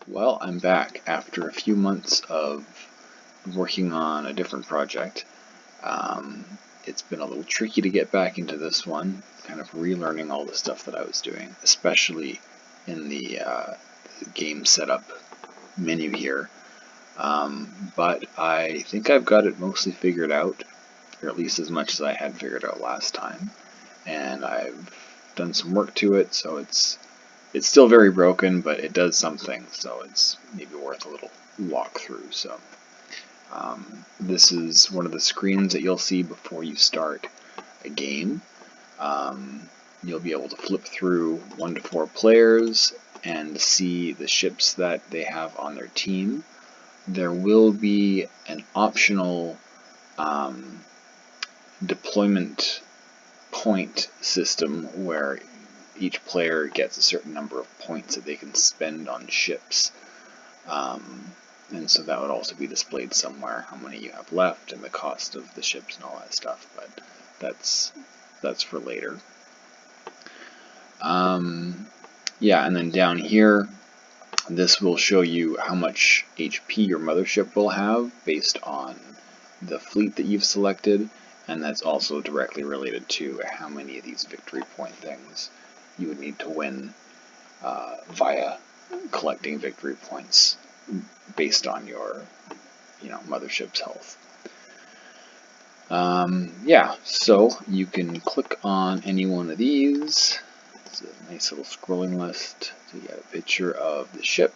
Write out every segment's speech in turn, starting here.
Well, I'm back after a few months of working on a different project. It's been a little tricky to get back into this one, kind of relearning all the stuff that I was doing, especially in the game setup menu here. But I think I've got it mostly figured out, or at least as much as I had figured out last time. And I've done some work to it, so it's still very broken, but it does something, so it's maybe worth a little walkthrough. So this is one of the screens that you'll see before you start a game. You'll be able to flip through 1 to 4 players and see the ships that they have on their team. There will be an optional deployment point system where each player gets a certain number of points that they can spend on ships. And so that would also be displayed somewhere, how many you have left and the cost of the ships and all that stuff, but that's for later. Yeah, and then down here, this will show you how much HP your mothership will have based on the fleet that you've selected, and that's also directly related to how many of these victory point things you would need to win via collecting victory points based on your mothership's health. Yeah, so you can click on any one of these. It's a nice little scrolling list. So you got a picture of the ship,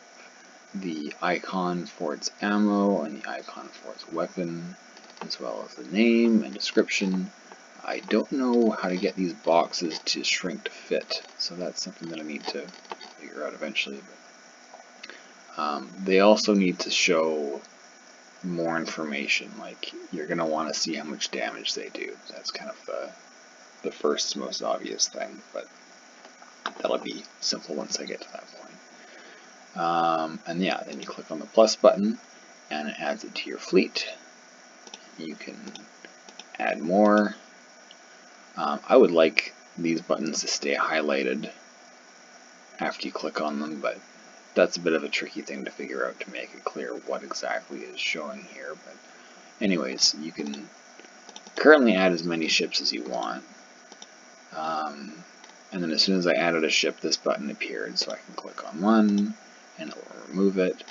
the icon for its ammo, and the icon for its weapon, as well as the name and description. I don't know how to get these boxes to shrink to fit, so that's something that I need to figure out eventually. But, they also need to show more information, like you're going to want to see how much damage they do. That's kind of the first most obvious thing, but that'll be simple once I get to that point. And yeah, then you click on the plus button and it adds it to your fleet. You can add more. I would like these buttons to stay highlighted after you click on them, but that's a bit of a tricky thing to figure out to make it clear what exactly is showing here. But anyways, you can currently add as many ships as you want. And then as soon as I added a ship, this button appeared, so I can click on one and it will remove it.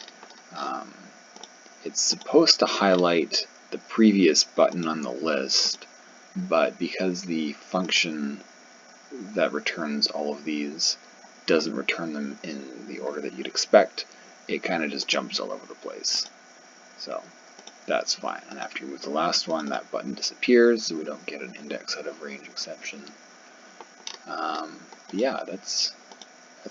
It's supposed to highlight the previous button on the list, but because the function that returns all of these doesn't return them in the order that you'd expect, it kind of just jumps all over the place. So that's fine. And after you move the last one, that button disappears, so we don't get an index out of range exception. Yeah, that's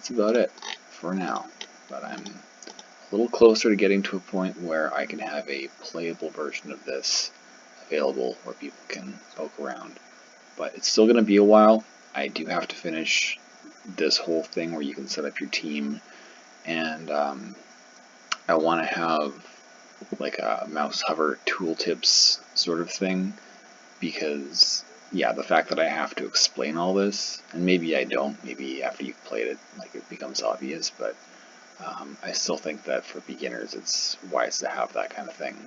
about it for now. But I'm a little closer to getting to a point where I can have a playable version of this available where people can poke around. But it's still going to be a while. I do have to finish this whole thing where you can set up your team, and I want to have like a mouse hover tooltips sort of thing, because yeah, the fact that I have to explain all this, and maybe I don't, maybe after you've played it, like, it becomes obvious, but I still think that for beginners it's wise to have that kind of thing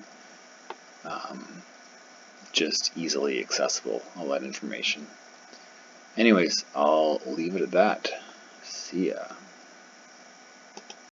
just easily accessible, all that information. Anyways, I'll leave it at that. See ya.